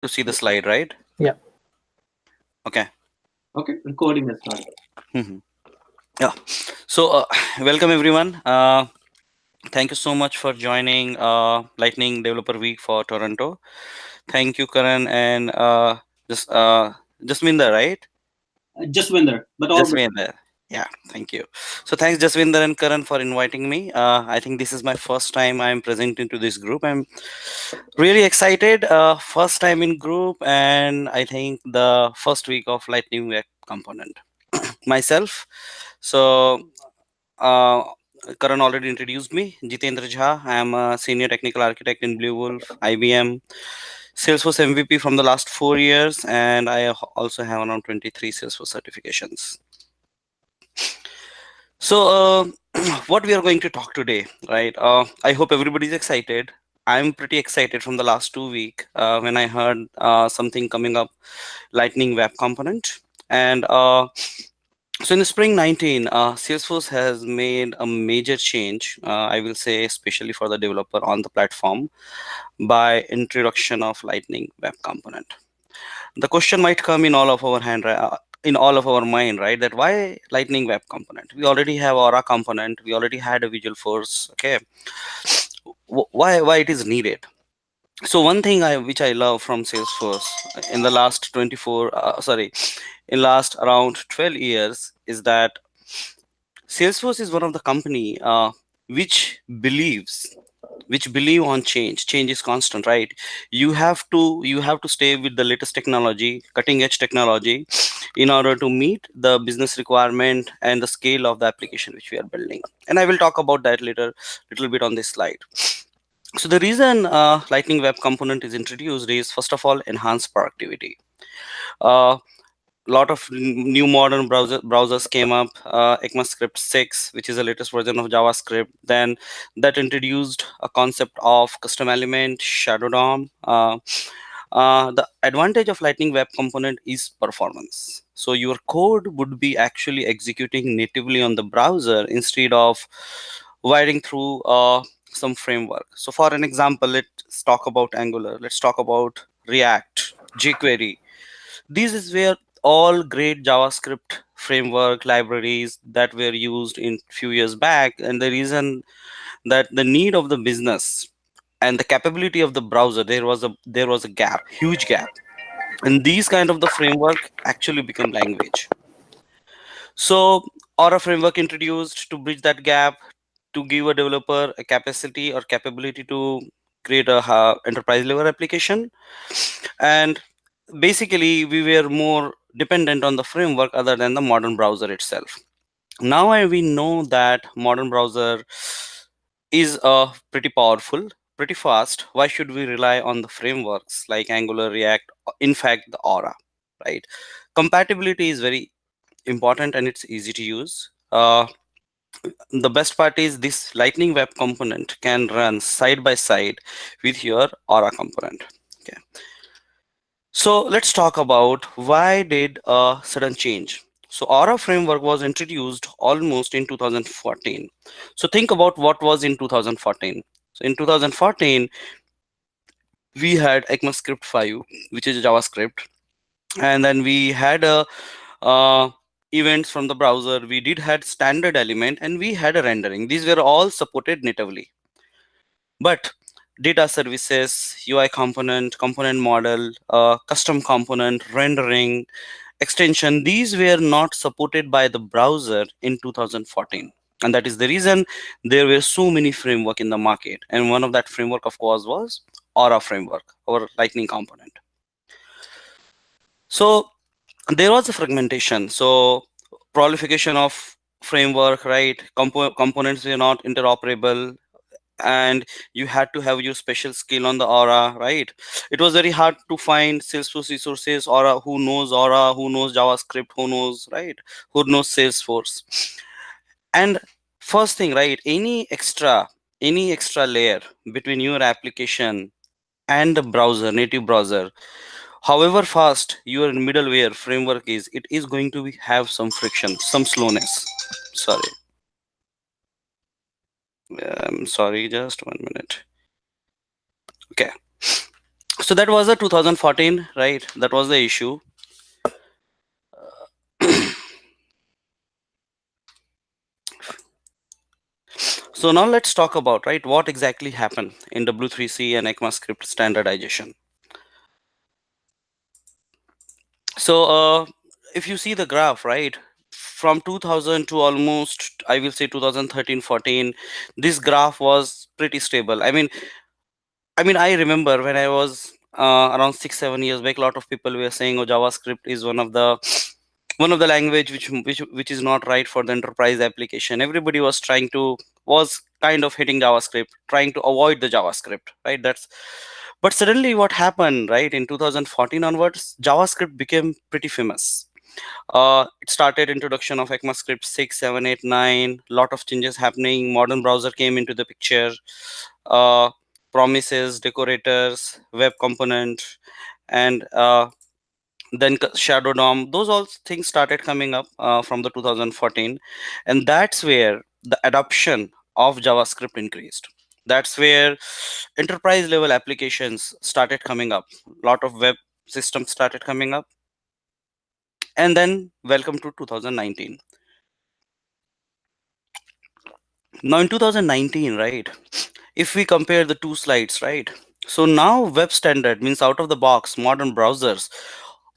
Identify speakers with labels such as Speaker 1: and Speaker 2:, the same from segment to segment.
Speaker 1: to see the slide, right?
Speaker 2: Yeah.
Speaker 1: Okay.
Speaker 3: Okay, recording has started.
Speaker 1: Mhm. Yeah. So, welcome everyone. Thank you so much for joining Lightning Developer Week for Toronto. Thank you, Karan, and just Jasminder, right?
Speaker 3: Jaswinder, but all good.
Speaker 1: Jasminder. Yeah, thank you. So thanks, Jaswinder and Karan, for inviting me. I think this is my first time I'm presenting to this group. I'm really excited. First time in group, and I think the first week of Lightning Web component myself. So uh, Karan already introduced me. Jitendra Jha. I am a senior technical architect in Blue Wolf, IBM, Salesforce MVP from the last 4 years, and I also have around 23 Salesforce certifications. So, what we are going to talk today, right? I hope everybody's excited. I'm pretty excited from the last 2 week when I heard something coming up, Lightning Web Component, and so in the spring 19, Salesforce has made a major change, I will say, especially for the developer on the platform by introduction of Lightning Web Component. The question might come in all of our in all of our mind, right? That why Lightning Web Component? We already have Aura component. We already had a Visual Force. Okay, why it is needed? So one thing which I love from Salesforce in the last 24, in last around 12 years is that Salesforce is one of the company which believes believe on change. Change is constant, right? You have to stay with the latest technology, cutting edge technology, in order to meet the business requirement and the scale of the application which we are building. And I will talk about that later, little bit on this slide. So the reason Lightning Web Component is introduced is, first of all, enhanced productivity. Uh, Lot of new modern browsers came up. ECMAScript 6, which is the latest version of JavaScript, then that introduced a concept of custom element, shadow dom. The advantage of Lightning Web Component is performance. So your code would be actually executing natively on the browser instead of wiring through some framework. So for an example, let's talk about Angular, let's talk about React, jQuery. This is where all great JavaScript framework libraries that were used in few years back, and the reason that the need of the business and the capability of the browser, there was a gap, huge gap, and these kind of the framework actually become language. So Aura framework introduced to bridge that gap, to give a developer a capacity or capability to create a enterprise level application. And basically we were more dependent on the framework other than the modern browser itself. Now we know that modern browser is pretty powerful, pretty fast. Why should we rely on the frameworks like Angular, React, in fact the Aura, right? Compatibility is very important and it's easy to use. The best part is this Lightning Web Component can run side by side with your Aura component. Okay, so let's talk about why did a sudden change. So Aura framework was introduced almost in 2014. So think about what was in 2014. So in 2014, we had ECMAScript 5, which is JavaScript, and then we had a events from the browser. We did had standard element, and we had a rendering. These were all supported natively. But data services, UI component, component model, custom component, rendering, extension, these were not supported by the browser in 2014. And that is the reason there were so many framework in the market. And one of that framework, of course, was Aura framework, our Lightning component. So there was a fragmentation. So proliferation of framework, right? Components were not interoperable, and you had to have your special skill on the Aura, right? It was very hard to find Salesforce resources, Aura, who knows JavaScript, who knows, right? Who knows Salesforce. And first thing, right? Any extra layer between your application and the browser, native browser, however fast your middleware framework is, it is going to have some friction, some slowness. Sorry. Sorry, just 1 minute. Okay. So that was a 2014, right? That was the issue. So now let's talk about, right, what exactly happened in W3C and ECMAScript standardization. So if you see the graph, right, from 2000 to almost, I will say 2013, 14, this graph was pretty stable. I mean, I remember when I was around 6, 7 years back, a lot of people were saying, "Oh, JavaScript is one of the language which is not right for the enterprise application." Everybody was kind of hitting JavaScript, trying to avoid the JavaScript, right? But suddenly, what happened, right? In 2014 onwards, JavaScript became pretty famous. It started introduction of ECMAScript 6, 7, 8, 9. Lot of changes happening. Modern browser came into the picture. Uh, Promises, decorators, web component, and then Shadow DOM. Those all things started coming up from the 2014, and that's where the adoption of JavaScript increased. That's where enterprise level applications started coming up. A lot of web systems started coming up, and then welcome to 2019. Now in 2019, right, if we compare the two slides, right, so now web standard means out of the box modern browsers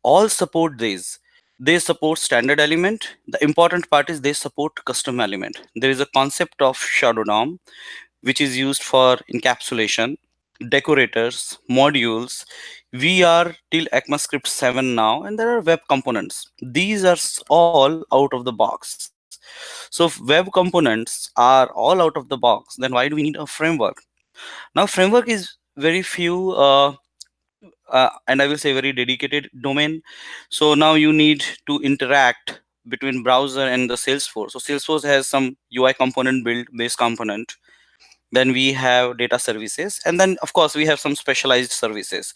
Speaker 1: all support these. They support standard element. The important part is they support custom element. There is a concept of shadow DOM which is used for encapsulation, decorators, modules. We are till ECMAScript 7 now, and there are web components. These are all out of the box. So if web components are all out of the box, then why do we need a framework? Now, framework is very few, and I will say very dedicated domain. So now you need to interact between browser and the Salesforce. So Salesforce has some UI component build based component. Then we have data services, and then of course we have some specialized services.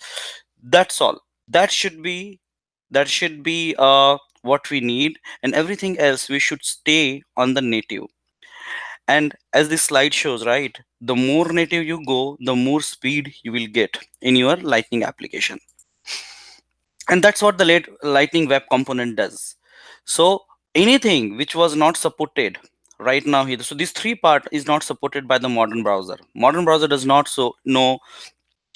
Speaker 1: That's all. That should be what we need, and everything else we should stay on the native. And as this slide shows, right, the more native you go, the more speed you will get in your Lightning application. And that's what the Lightning web component does. So anything which was not supported right now here, so this three part is not supported by the modern browser. Modern browser does not so know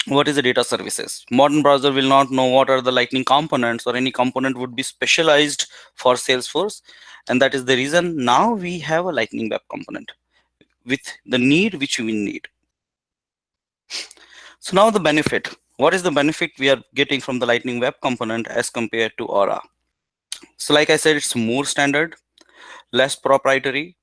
Speaker 1: what is the data services. Modern browser will not know what are the Lightning components, or any component would be specialized for Salesforce. And that is the reason now we have a Lightning web component with the need which we need. So now the benefit. What is the benefit we are getting from the Lightning web component as compared to Aura? So like I said, it's more standard, less proprietary,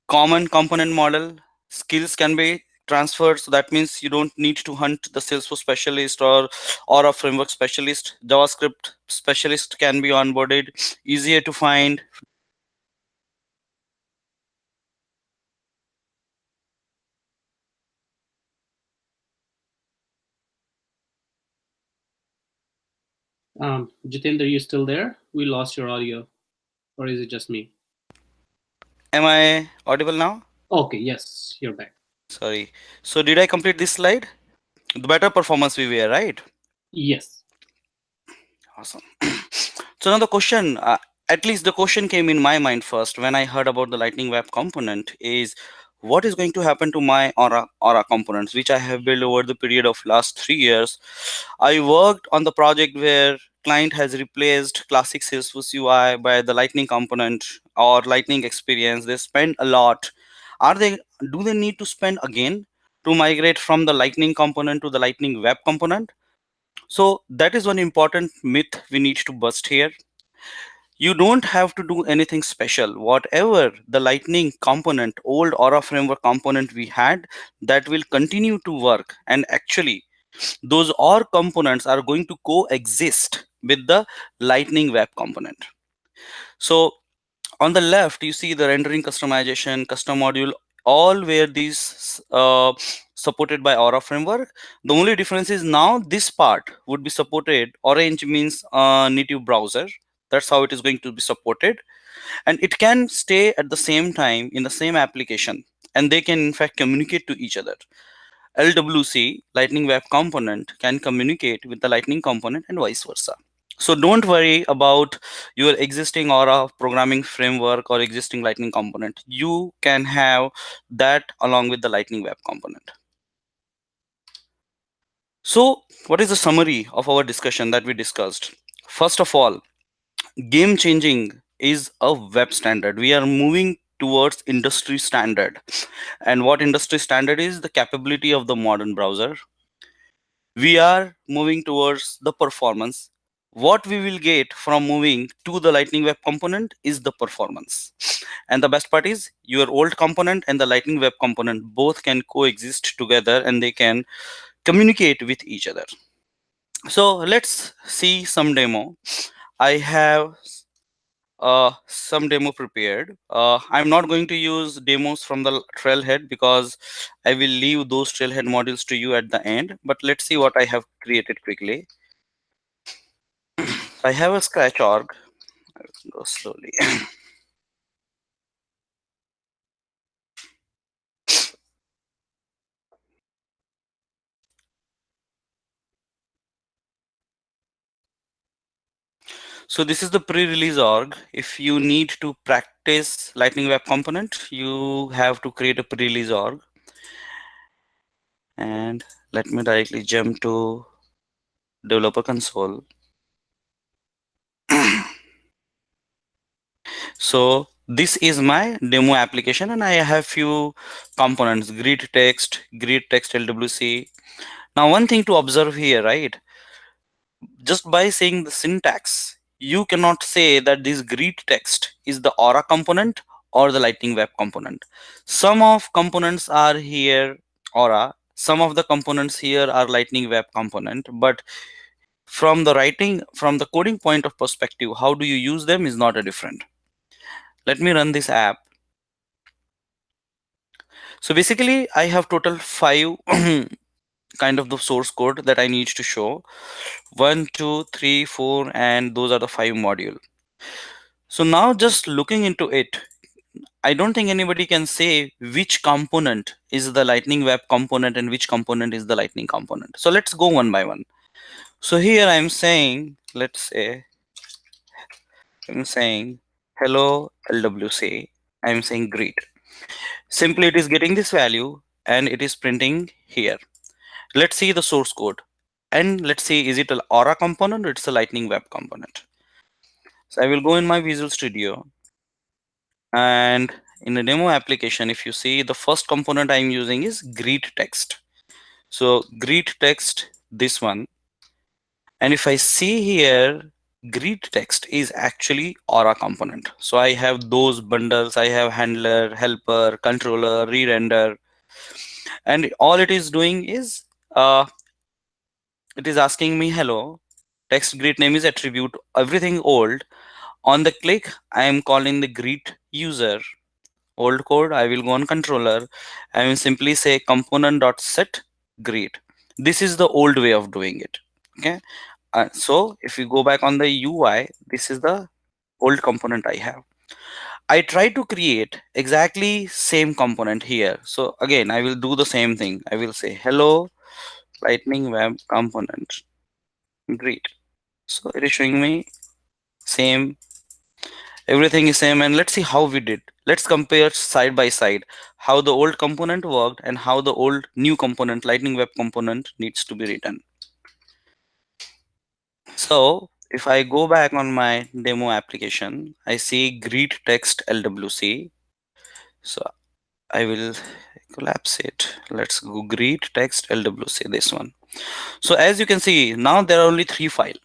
Speaker 1: common component model. Skills can be transferred. So that means you don't need to hunt the Salesforce specialist or a framework specialist. JavaScript specialist can be onboarded, easier to find.
Speaker 3: Jitendra, you still there? We lost your audio, or is it just me?
Speaker 1: Am I audible now?
Speaker 3: Okay, yes, you're back.
Speaker 1: Sorry. So did I complete this slide? The better performance we were, right?
Speaker 3: Yes.
Speaker 1: Awesome. So now the question, at least the question came in my mind first when I heard about the Lightning Web component is, what is going to happen to my Aura components, which I have built over the period of last 3 years. I worked on the project where client has replaced classic Salesforce UI by the Lightning component or Lightning experience. They spend a lot. Do they need to spend again to migrate from the Lightning component to the Lightning Web component? So that is one important myth we need to bust here. You don't have to do anything special. Whatever the Lightning component, old Aura framework component we had, that will continue to work. And actually, those Aura components are going to coexist with the Lightning web component. So on the left, you see the rendering, customization, custom module, all where these supported by Aura framework. The only difference is now this part would be supported. Orange means native browser. That's how it is going to be supported, and it can stay at the same time in the same application, and they can in fact communicate to each other. LWC, Lightning Web Component, can communicate with the Lightning component and vice versa. So don't worry about your existing Aura programming framework or existing Lightning component. You can have that along with the Lightning Web component. So what is the summary of our discussion that we discussed? First of all, game changing is a web standard. We are moving towards industry standard. And what industry standard is? The capability of the modern browser. We are moving towards the performance. What we will get from moving to the Lightning Web component is the performance. And the best part is your old component and the Lightning Web component both can coexist together and they can communicate with each other. So let's see some demo. I have some demo prepared. I'm not going to use demos from the Trailhead because I will leave those Trailhead modules to you at the end. But let's see what I have created quickly. I have a scratch org. I will go slowly. So this is the pre-release org. If you need to practice Lightning Web Component, you have to create a pre-release org. And let me directly jump to developer console. So this is my demo application and I have few components: greet text LWC. Now one thing to observe here, right? Just by saying the syntax, you cannot say that this greet text is the Aura component or the Lightning Web component. Some of components are here Aura, some of the components here are Lightning Web component, but from the writing, from the coding point of perspective, how do you use them is not a different. Let me run this app. So basically I have total 5 kind of the source code that I need to show. 1, 2, 3, 4, and those are the 5 module. So now just looking into it, I don't think anybody can say which component is the Lightning Web component and which component is the Lightning component. So let's go one by one. So here I'm saying, let's say, I'm saying hello LWC. I'm saying greet. Simply it is getting this value and it is printing here. Let's see the source code and let's see, is it an Aura component or it's a Lightning Web component. So I will go in my Visual Studio, and in the demo application, if you see, the first component I'm using is greet text. So greet text, this one. And if I see here, greet text is actually Aura component. So I have those bundles, I have handler, helper, controller, re-render, and all it is doing is it is asking me hello, text greet name is attribute, everything old. On the click, I am calling the greet user. Old code, I will go on controller. I will simply say component.set greet. This is the old way of doing it. Okay. So if you go back on the UI, this is the old component I have. I try to create exactly same component here. So again, I will do the same thing. I will say hello Lightning Web component greet. So it is showing me same, everything is same, and let's see how we did. Let's compare side by side how the old component worked and how the old new component Lightning Web component needs to be written. So if I go back on my demo application, I see greet text LWC. So I will collapse it. Let's go greet text LWC, this one. So as you can see, now there are only 3 files.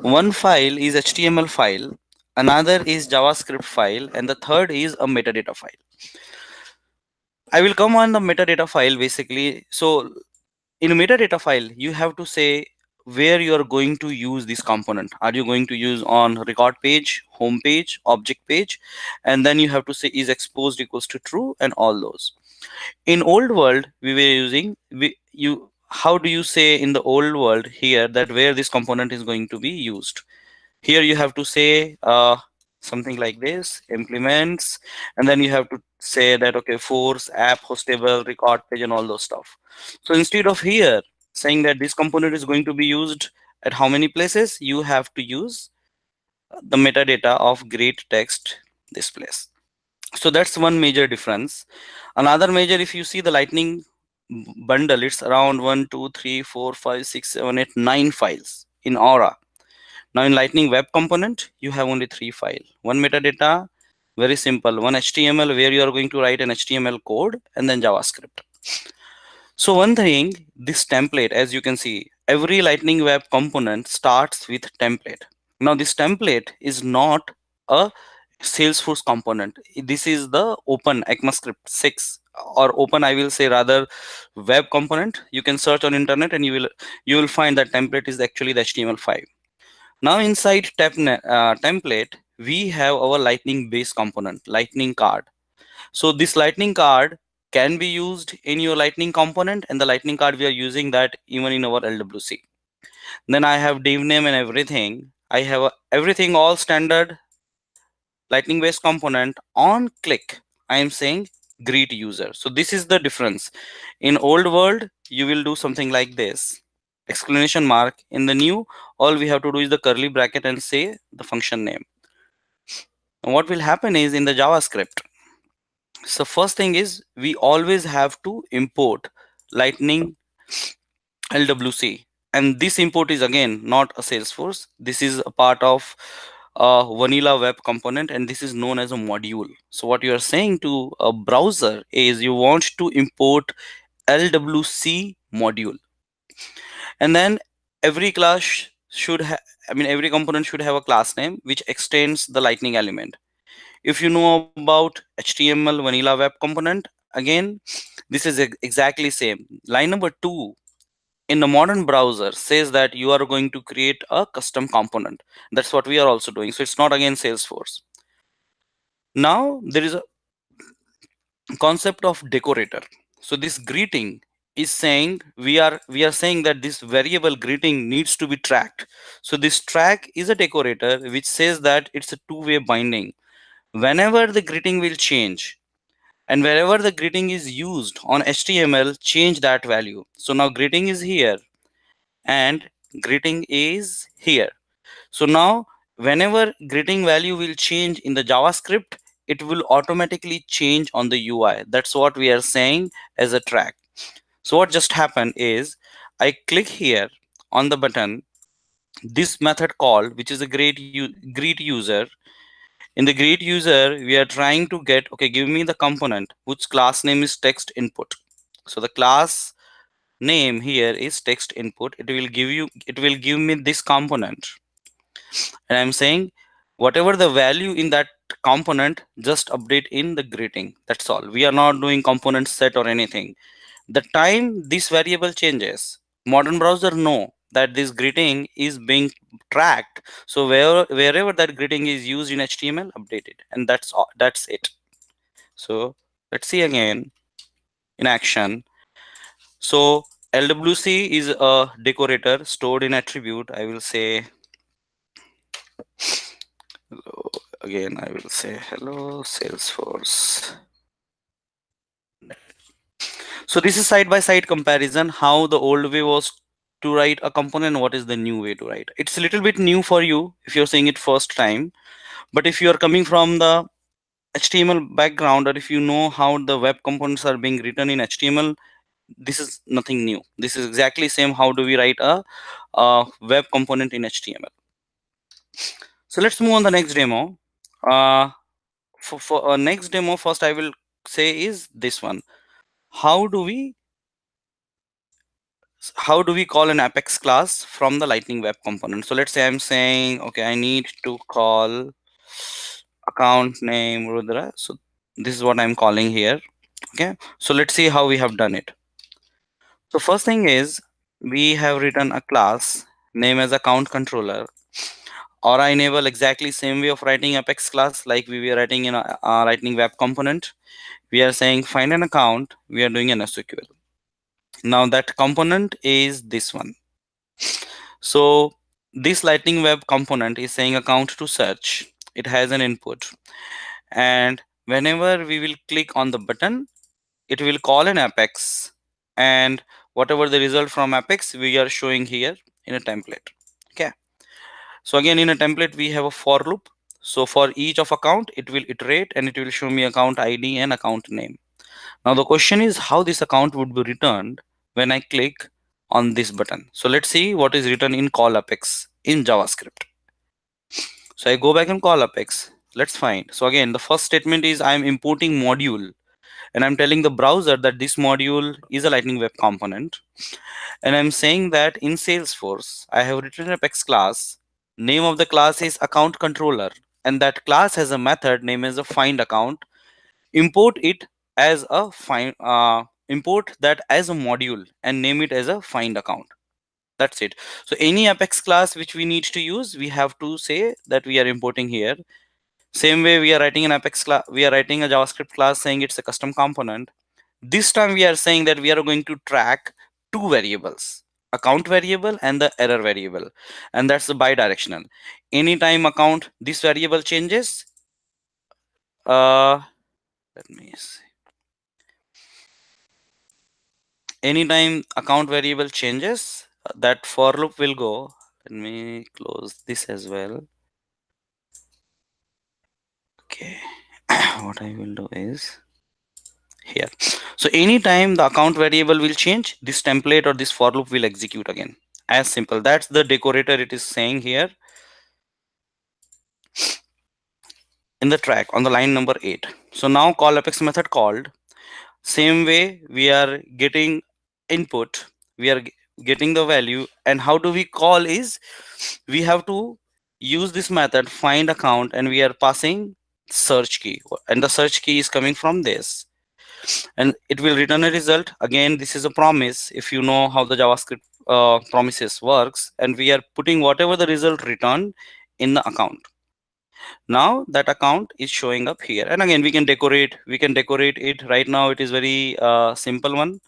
Speaker 1: One file is HTML file, another is JavaScript file, and the third is a metadata file. I will come on the metadata file basically. So in a metadata file, you have to say where you are going to use this component. Are you going to use on record page, home page, object page? And then you have to say is exposed equals to true and all those. In old world, we were using, how do you say in the old world here that where this component is going to be used? Here you have to say something like this, implements, and then you have to say that, okay, force, app, hostable, record page, and all those stuff. So instead of here saying that this component is going to be used at how many places, you have to use the metadata of greet text this place. So that's one major difference. Another major, if you see the lightning bundle, it's around 1 2 3 4 5 6 7 8 9 files in aura. Now in lightning web component you have only 3 files, one metadata, very simple, one html where you are going to write an html code, and then javascript. So one thing, this template, as you can see, every lightning web component starts with template. Now this template is not a Salesforce component. This is the open ECMAScript 6, or open, I will say rather, web component. You can search on internet and you will find that template is actually the HTML5. Now inside template, we have our lightning base component, lightning card. So this lightning card can be used in your lightning component, and the lightning card we are using that even in our LWC. Then I have div name and everything. I have everything all standard lightning based component. On click, I am saying greet user. So this is the difference. In old world, you will do something like this, exclamation mark. In the new, all we have to do is the curly bracket and say the function name. And what will happen is in the JavaScript, so first thing is we always have to import lightning LWC, and this import is again not a Salesforce. This is a part of a vanilla web component, and this is known as a module. So what you are saying to a browser is you want to import LWC module, and then every class should have, I mean every component should have a class name which extends the lightning element. If you know about HTML vanilla web component, again this is exactly same. Line number 2 in the modern browser says that you are going to create a custom component. That's what we are also doing. So it's not again Salesforce. Now there is a concept of decorator. So this greeting is saying we are saying that this variable greeting needs to be tracked. So this track is a decorator which says that it's a two-way binding. Whenever the greeting will change, and wherever the greeting is used on HTML, change that value. So now greeting is here and greeting is here. So now whenever greeting value will change in the JavaScript, it will automatically change on the UI. That's what we are saying as a track. So what just happened is I click here on the button, this method call, which is a greet user. In the greet user, we are trying to get, okay, give me the component whose class name is text input. So the class name here is text input. It will give me this component, and I'm saying whatever the value in that component, just update in the greeting. That's all. We are not doing component set or anything. The time this variable changes, modern browser know that this greeting is being tracked. So wherever that greeting is used in HTML, update it, and that's all. That's it. So let's see again in action. So LWC is a decorator stored in attribute. I will say again, I will say hello Salesforce. So this is side by side comparison, how the old way was to write a component, what is the new way to write. It's a little bit new for you if you're saying it first time, but if you are coming from the HTML background, or if you know how the web components are being written in HTML, this is nothing new. This is exactly same how do we write a web component in HTML. So let's move on the next demo. uh, for next demo, first I will say is this one. How do we call an apex class from the lightning web component? So let's say I'm saying, okay, I need to call account name Rudra. So this is what I'm calling here. Okay, so let's see how we have done it. So first thing is we have written a class name as account controller, or I enable exactly same way of writing apex class like we were writing in a lightning web component. We are saying find an account, we are doing an SQL. Now that component is this one. So this lightning web component is saying account to search. it has an input, and whenever we will click on the button, it will call an apex, and whatever the result from apex we are showing here in a template. Okay, so again, in a template we have a for loop. So for each of account, it will iterate and it will show me account ID and account name. Now the question is how this account would be returned when I click on this button. So let's see what is written in call apex in JavaScript. So I go back and call apex. Let's find. So again, the first statement is I'm importing module, and I'm telling the browser that this module is a Lightning Web component. And I'm saying that in Salesforce, I have written a Apex class. Name of the class is account controller, and that class has a method named as a find account. Import it as a import that as a module and name it as a find account. That's it. So any Apex class which we need to use, we have to say that we are importing here. Same way we are writing an Apex class, we are writing a JavaScript class saying it's a custom component. This time we are saying that we are going to track two variables, account variable and the error variable, and that's the bidirectional. Anytime account this variable changes, uh let me see. Anytime account variable changes, that for loop will go. Let me close this as well. Okay. What I will do is here. So anytime the account variable will change, this template or this for loop will execute again. As simple. That's the decorator it is saying here in the track on the line number 8. So now call apex method called. Same way we are getting input, we are getting the value, and how do we call is we have to use this method find account, and we are passing search key, and the search key is coming from this, and it will return a result. Again, this is a promise if you know how the JavaScript promises works, and we are putting whatever the result returned in the account. Now that account is showing up here, and again we can decorate it. Right now it is very simple one,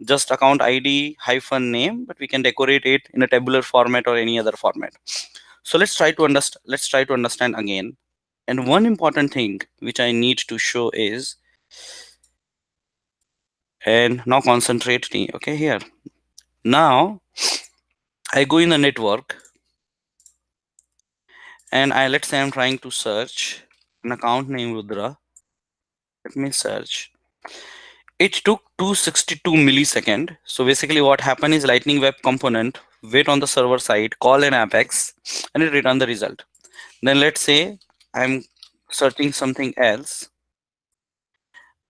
Speaker 1: just account ID hyphen name, but we can decorate it in a tabular format or any other format. So let's try to understand again. And one important thing which I need to show is, and now concentrate me, okay, here. Now I go in the network, and let's say I'm trying to search an account name Rudra. Let me search. It took 262 millisecond. So basically what happened is Lightning Web Component wait on the server side, call an Apex, and it return the result. Then let's say I'm searching something else.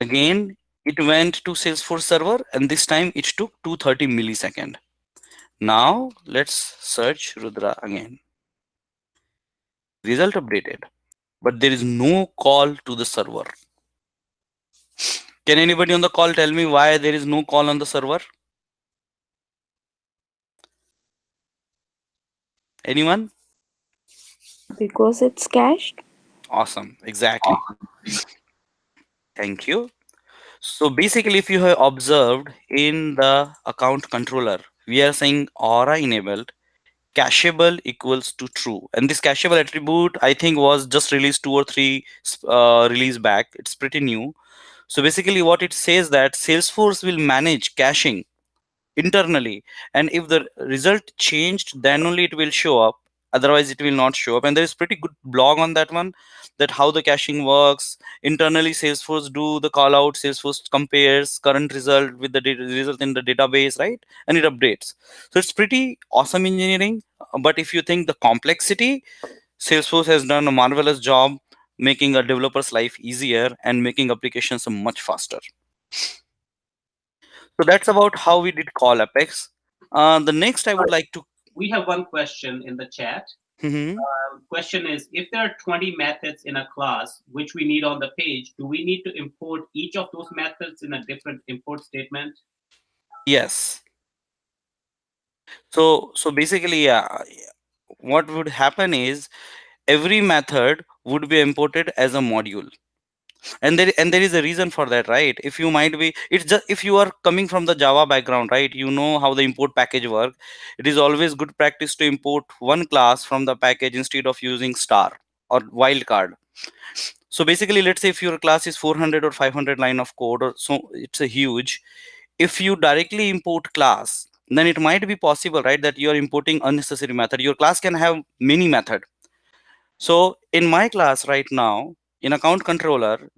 Speaker 1: Again, it went to Salesforce server, and this time it took 230 millisecond. Now let's search Rudra again. Result updated, but there is no call to the server. Can anybody on the call tell me why there is no call on the server? Anyone?
Speaker 2: Because it's cached.
Speaker 1: Awesome. Exactly. Thank you. So basically, if you have observed in the account controller, we are saying aura enabled, cacheable equals to true. And this cacheable attribute, I think, was just released 2 or 3 release back. It's pretty new. So basically what it says that Salesforce will manage caching internally, and if the result changed, then only it will show up, otherwise it will not show up. And there is pretty good blog on that one, that how the caching works internally. Salesforce do the call out, Salesforce compares current result with the result in the database, right, and it updates. So it's pretty awesome engineering. But if you think the complexity, Salesforce has done a marvelous job making a developer's life easier and making applications much faster. So that's about how we did call Apex. The next I would like to.
Speaker 3: We have one question in the chat.
Speaker 1: Mhm.
Speaker 3: Question is, if there are 20 methods in a class which we need on the page, do we need to import each of those methods in a different import statement?
Speaker 1: Yes. So basically, yeah, what would happen is every method would be imported as a module, and there is a reason for that, right? If you might be, it's just if you are coming from the Java background, right, you know how the import package work. It is always good practice to import one class from the package instead of using star or wildcard. So basically, let's say if your class is 400 or 500 line of code, or so it's a huge. If you directly import class, then it might be possible, right, that you are importing unnecessary method. Your class can have many method. So in my class right now, in account controller,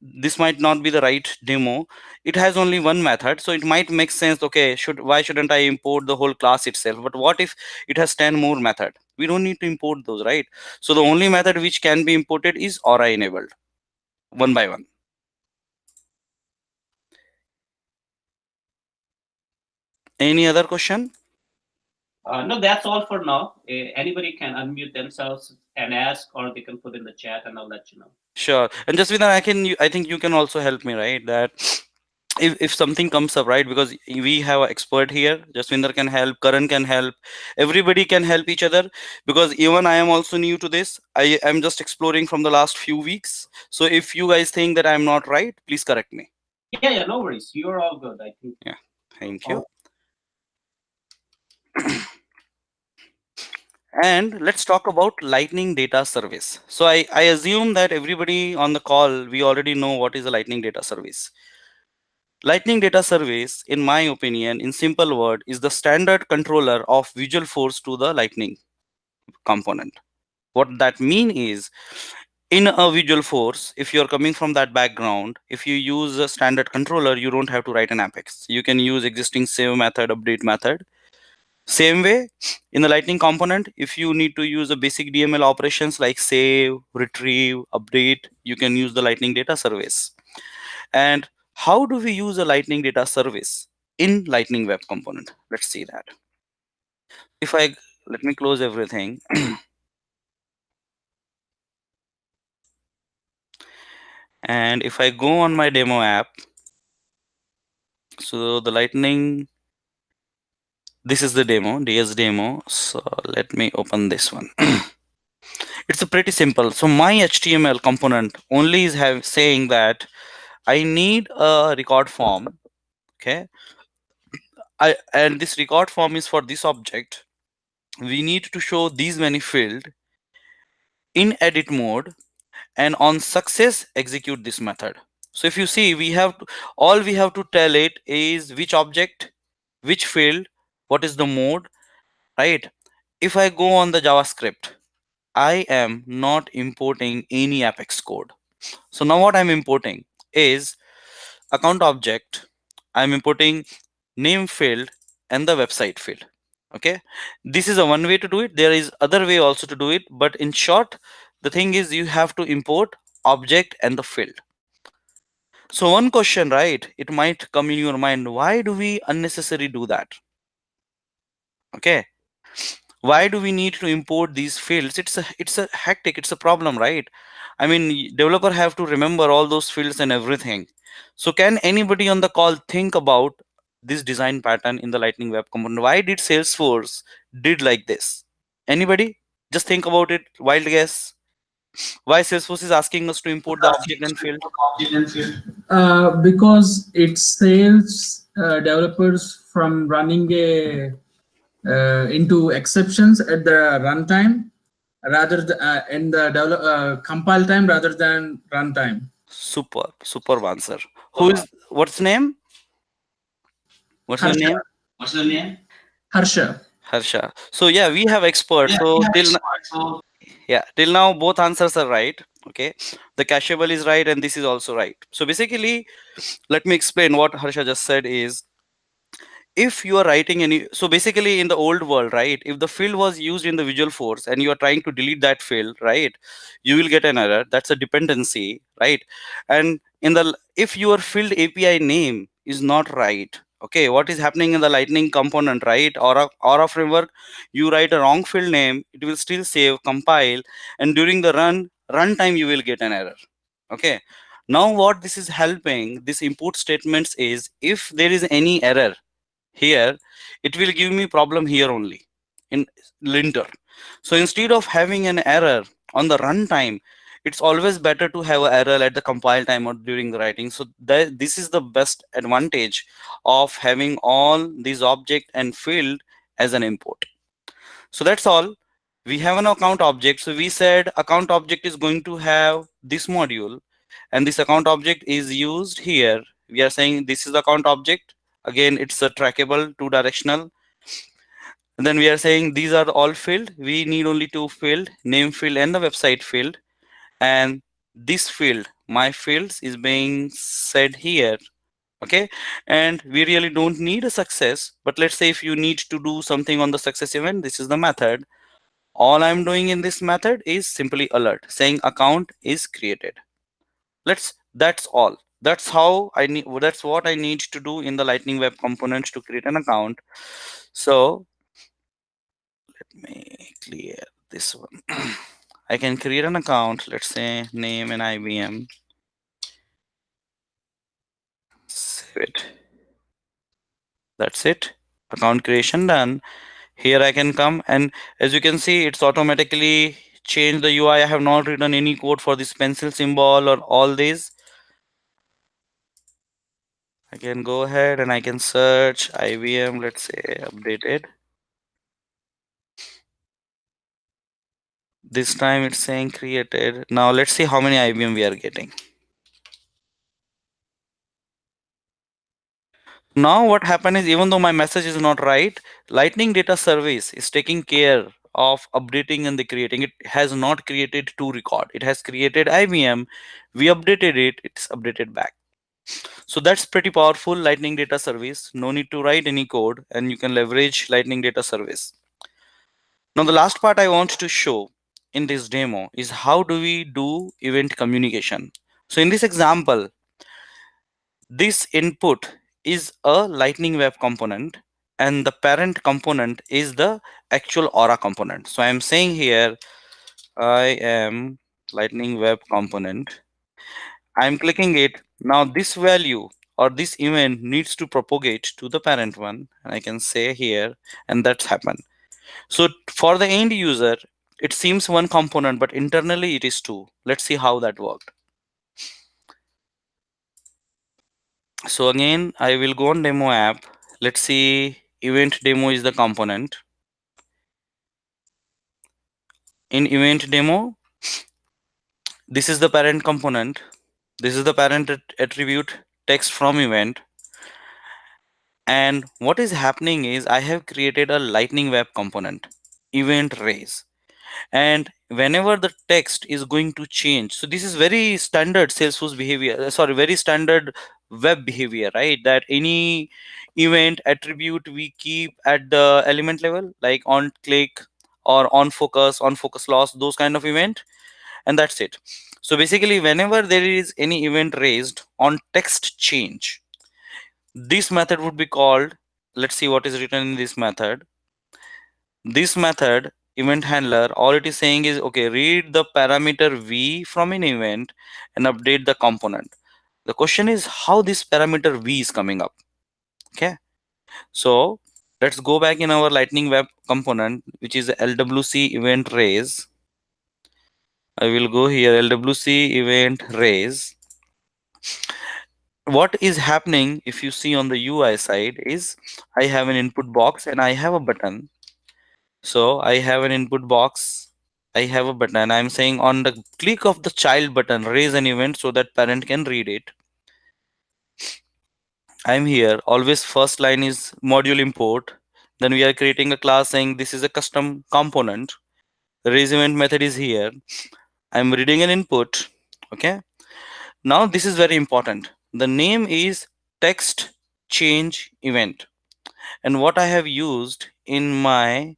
Speaker 1: this might not be the right demo. It has only one method, so it might make sense. Okay, why shouldn't I import the whole class itself? But what if it has 10 more method? We don't need to import those, right? So the only method which can be imported is aura enabled, one by one. Any other question?
Speaker 3: No, that's all for now. Anybody can unmute themselves and ask, or they can put in the chat, and I'll let you know.
Speaker 1: Sure. And just with that, I think you can also help me, right? That if something comes up, right, because we have an expert here, Jaswinder can help, Karan can help, everybody can help each other, because even I am also new to this. I am just exploring from the last few weeks. So if you guys think that I'm not right, please correct me.
Speaker 3: Yeah, no worries. You're all good, I think.
Speaker 1: Yeah, thank you. And let's talk about lightning data service. So I assume that everybody on the call, we already know what is a lightning data service. Lightning data service, in my opinion, in simple word, is the standard controller of Visualforce to the lightning component. What that mean is, in a Visualforce, if you're coming from that background, if you use a standard controller, you don't have to write an apex. You can use existing save method, update method. Same way, in the lightning component, if you need to use a basic DML operations like save, retrieve, update, you can use the lightning data service. And how do we use a lightning data service in lightning web component? Let's see that. If I let me close everything. And if I go on my demo app, so the lightning, this is the demo, DS demo. So let me open this one. It's a pretty simple. So my HTML component only is saying that I need a record form. Okay. And this record form is for this object. We need to show these many field in edit mode, and on success execute this method. So if you see, all we have to tell it is which object, which field, what is the mode, right? If I go on the JavaScript, I am not importing any Apex code. So now what I'm importing is account object. I'm importing name field and the website field. Okay, this is a one way to do it. There is other way also to do it, but in short, the thing is you have to import object and the field. So one question, right, it might come in your mind, why do we unnecessarily do that? Okay, why do we need to import these fields? It's a hectic, it's a problem, right? I mean, developer have to remember all those fields and everything. So can anybody on the call think about this design pattern in the lightning web component? Why did Salesforce did like this? Anybody just think about it, wild guess, why Salesforce is asking us to import the object and field?
Speaker 4: Because it saves developers from running a into exceptions at the runtime rather than in the compile time rather than runtime.
Speaker 1: Super answer. Who is, what's name, what's your
Speaker 4: Harsha.
Speaker 1: name?
Speaker 3: What's the name?
Speaker 4: Harsha.
Speaker 1: Harsha. So yeah, we have experts. So till now both answers are right. Okay, the cacheable is right and this is also right. So basically, let me explain what Harsha just said is, if you are writing any, so basically in the old world, right, if the field was used in the Visualforce and you are trying to delete that field, right, you will get an error. That's a dependency, right? And in the, if your field API name is not right, okay, what is happening in the lightning component, right, or a framework, you write a wrong field name, it will still save, compile, and during the runtime you will get an error. Okay, now what this is helping, this import statements is, if there is any error here, it will give me problem here only in linter. So instead of having an error on the runtime, it's always better to have an error at the compile time or during the writing. So this is the best advantage of having all these object and field as an import. So that's all. we have an account object. So we said account object is going to have this module, and this account object is used here. We are saying this is the account object. Again, it's a trackable, two directional. And then we are saying these are all field. We need only two field, name field and the website field. And this field, my fields, is being said here. Okay, and we really don't need a success, but let's say if you need to do something on the success event, this is the method. All I'm doing in this method is simply alert, saying account is created. That's all. That's how I need, that's what I need to do in the lightning web component to create an account. So let me clear this one. I can create an account, let's say name and IBM, save it. That's it, account creation done. Here I can come, and as you can see, it's automatically changed the UI. I have not written any code for this pencil symbol or all these. I can go ahead and I can search IBM, let's say updated. This time it's saying created. Now let's see how many IBM we are getting. Now what happened is, even though my message is not right, Lightning Data Service is taking care of updating and the creating. It has not created to record. It has created IBM. We updated it. It's updated back. So that's pretty powerful, Lightning Data Service. No need to write any code, and you can leverage Lightning Data Service. Now the last part I want to show in this demo is how do we do event communication. So in this example, this input is a Lightning Web component, and the parent component is the actual Aura component. So I'm saying here, I am Lightning Web component. I'm clicking it. Now this value or this event needs to propagate to the parent one, and I can say here, and that's happened. So for the end user, it seems one component, but internally it is two. Let's see how that worked. So again, I will go on demo app. Let's see, event demo is the component. In event demo, this is the parent component. This is the parent attribute text from event. And what is happening is I have created a Lightning Web component, event raise. And whenever the text is going to change, so this is very standard Salesforce behavior, sorry, very standard web behavior, right? That any event attribute we keep at the element level, like on click or on focus loss, those kind of event, and that's it. So basically, whenever there is any event raised on text change, this method would be called, let's see what is written in this method. This method event handler, all it is saying is, okay, read the parameter v from an event and update the component. The question is how this parameter v is coming up. Okay, so let's go back in our Lightning Web component, which is LWC event raise. I will go here, LWC event raise. What is happening, if you see on the UI side, is I have an input box and I have a button. So I have an input box, I have a button. I'm saying on the click of the child button, raise an event so that parent can read it. I'm here. Always first line is module import. Then we are creating a class saying this is a custom component. Raise event method is here. I'm reading an input. Okay. Now this is very important. The name is text change event. And what I have used in my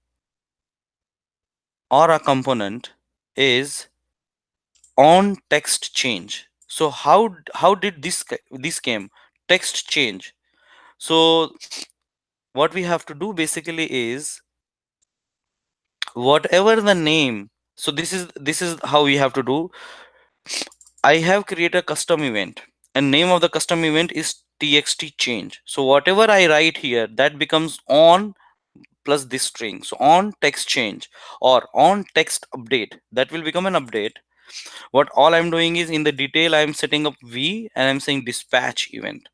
Speaker 1: Aura component is on text change. So how did this came? Text change. So what we have to do basically is whatever the name. So this is how we have to do. I have created a custom event, and name of the custom event is txt change. So whatever I write here, that becomes on plus this string. So on text change or on text update, that will become an update. What all I'm doing is in the detail, I'm setting up v and I'm saying dispatch event.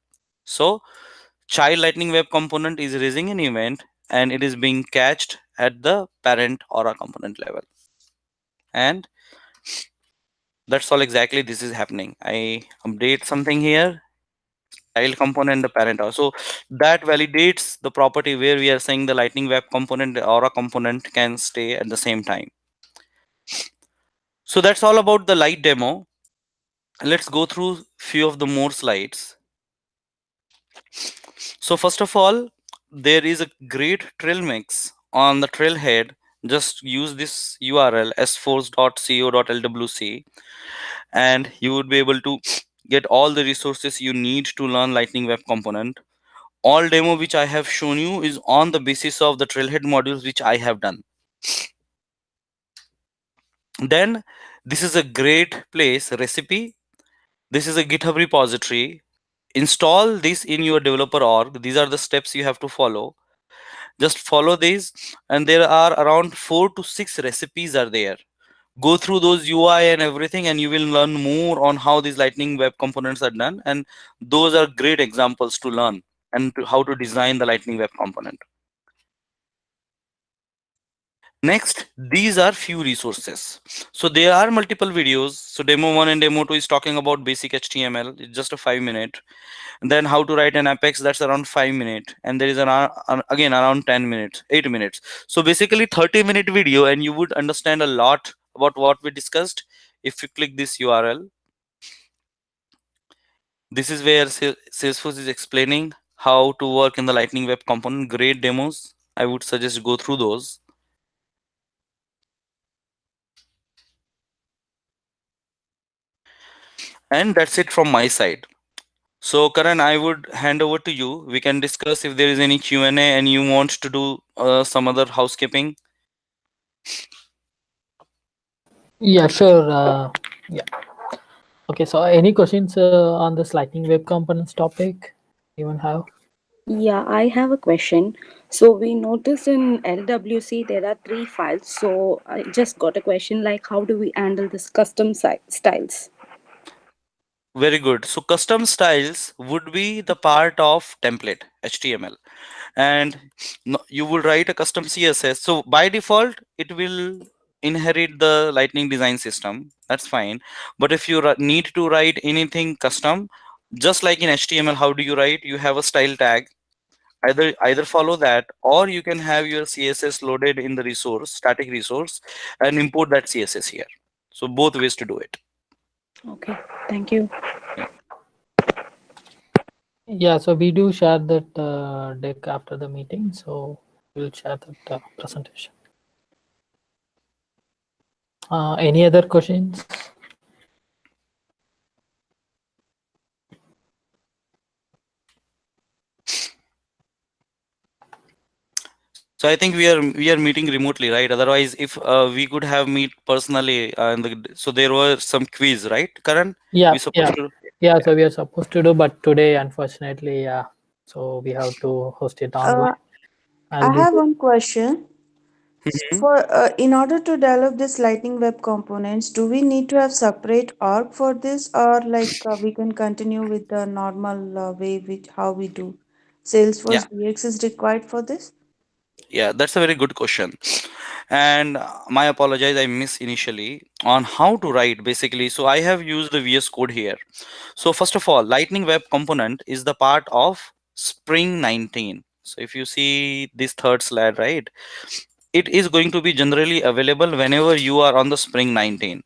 Speaker 1: So child Lightning Web component is raising an event and it is being catched at the parent or a component level. And that's all exactly this is happening. I update something here, child component, the parent also. That validates the property where we are saying the lightning web component or a component can stay at the same time. So that's all about the light demo. Let's go through few of the more slides. So first of all, there is a great trail mix on the trailhead. Just use this URL sforce.co.lwc and you would be able to get all the resources you need to learn lightning web component. All demo which I have shown you is on the basis of the trailhead modules which I have done. Then this is a great place, recipe. This is a GitHub repository. Install this in your developer org. These are the steps you have to follow. Just follow these, and there are around 4 to 6 recipes are there. Go through those UI and everything, and you will learn more on how these lightning web components are done, and those are great examples to learn and how to design the lightning web component. Next, these are few resources. So there are multiple videos. So demo 1 and demo 2 is talking about basic HTML. It's just a 5 minute. And then how to write an Apex, that's around 5 minutes. And there is again around 10 minutes, 8 minutes. So basically 30-minute video, and you would understand a lot about what we discussed if you click this URL. This is where Salesforce is explaining how to work in the lightning web component. Great demos. I would suggest go through those. And that's it from my side. So Karan, I would hand over to you. We can discuss if there is any Q&A and you want to do some other housekeeping.
Speaker 5: Yeah, sure. Yeah. Okay, so any questions on this Lightning Web Components topic? Anyone have?
Speaker 2: Yeah, I have a question. So we noticed in LWC there are three files. So I just got a question like how do we handle this custom styles?
Speaker 1: Very good. So custom styles would be the part of template HTML, and you will write a custom CSS. So by default, it will inherit the Lightning design system. That's fine. But if you need to write anything custom, just like in HTML, how do you write? You have a style tag. Either follow that, or you can have your CSS loaded in the resource, static resource, and import that CSS here. So both ways to do it.
Speaker 2: Okay, thank you.
Speaker 5: Yeah, so we do share that deck after the meeting. So we'll share that presentation. Any other questions?
Speaker 1: So I think we are meeting remotely, right? Otherwise, if we could have meet personally, so there were some quiz, right, Karan?
Speaker 5: Yeah,
Speaker 1: We supposed
Speaker 5: yeah,
Speaker 1: to.
Speaker 5: yeah. So we are supposed to do, but today, unfortunately, yeah. So we have to host it
Speaker 6: Uh,
Speaker 5: online. I'll
Speaker 6: I
Speaker 5: be.
Speaker 6: have one question.
Speaker 1: Mhm.
Speaker 6: For in order to develop this Lightning Web components, do we need to have separate org for this, or like we can continue with the normal way with how we do?
Speaker 1: Yeah,
Speaker 6: Salesforce DX is required for this.
Speaker 1: yeah, that's a very good question. And my apologize, I missed initially on how to write basically. So I have used the VS Code here. So first of all, Lightning Web Component is the part of Spring 19. So if you see this third slide, right, it is going to be generally available whenever you are on the Spring 19.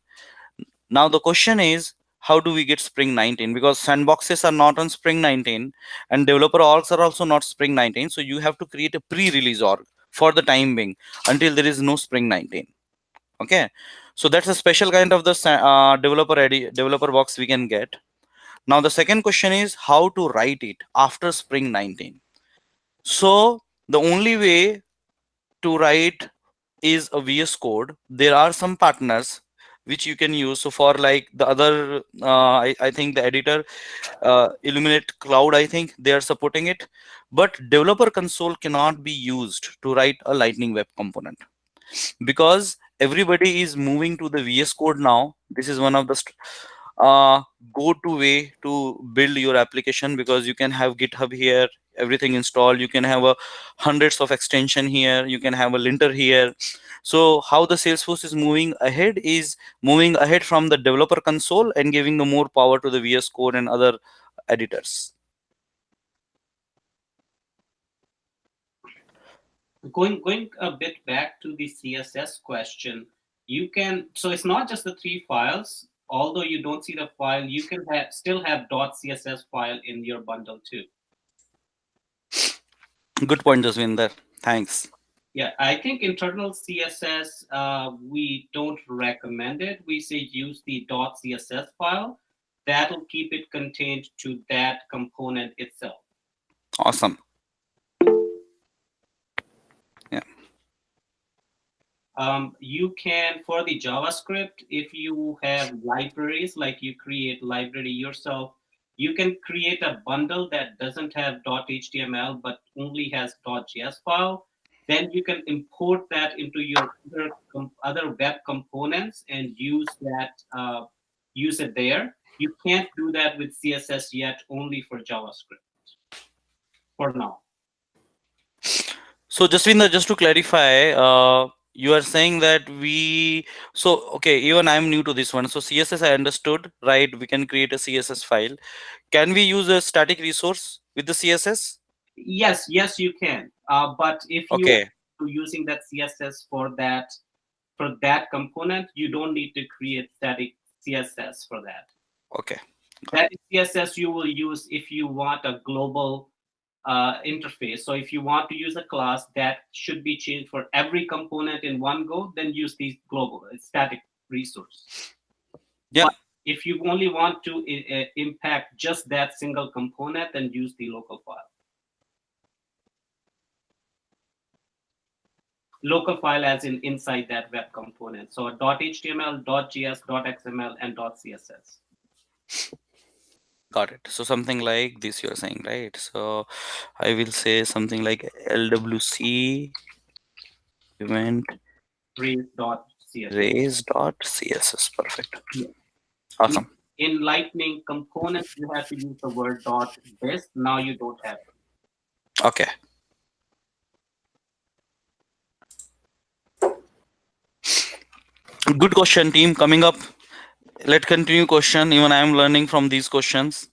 Speaker 1: Now the question is, how do we get Spring 19? Because sandboxes are not on Spring 19 and developer orgs are also not Spring 19. So you have to create a pre-release org for the time being until there is no Spring 19. Okay, so that's a special kind of the developer box we can get. Now the second question is how to write it after Spring 19. So the only way to write is a VS Code. There are some partners which you can use. So for like the other, I think the editor, Illuminate Cloud, I think they are supporting it. But developer console cannot be used to write a Lightning Web component because everybody is moving to the VS Code now. This is one of the uh, go-to way to build your application because you can have GitHub here. everything installed. You can have a hundreds of extension here, you can have a linter here. So how the Salesforce is moving ahead from the developer console and giving the more power to the VS Code and other editors.
Speaker 3: Going a bit back to the CSS question, you can, so it's not just the 3 files. Although you don't see the file, you can still have .css file in your bundle too.
Speaker 1: Good point, Jaswinder. Thanks.
Speaker 3: Yeah, I think internal CSS, we don't recommend it. We say use the .css file. That'll keep it contained to that component itself.
Speaker 1: Awesome. Yeah.
Speaker 3: You can, for the JavaScript, if you have libraries, like you create library yourself, you can create a bundle that doesn't have .html but only has .js file. Then you can import that into your other web components and use it there. You can't do that with CSS yet, only for JavaScript for now.
Speaker 1: So Jaswinder, just to clarify, you are saying that okay, even I'm new to this one. So CSS I understood, right? We can create a CSS file. Can we use a static resource with the CSS?
Speaker 3: Yes, you can. But if you
Speaker 1: Okay.
Speaker 3: are using that CSS for that component, you don't need to create static CSS for that.
Speaker 1: Okay.
Speaker 3: That CSS you will use if you want a global interface. So if you want to use a class that should be changed for every component in one go, then use these global static resource.
Speaker 1: Yeah.
Speaker 3: But if you only want to impact just that single component, then use the local file. Local file as in inside that web component. So .html, .js, .xml, and .css.
Speaker 1: Got it. So something like this you're saying, right? So I will say something like LWC event raise.css. Perfect.
Speaker 3: Yeah.
Speaker 1: Awesome.
Speaker 3: In Lightning components, you have to use the word .this. Now you don't have it.
Speaker 1: Okay. Good question, team. Coming up, let's continue question. Even I am learning from these questions.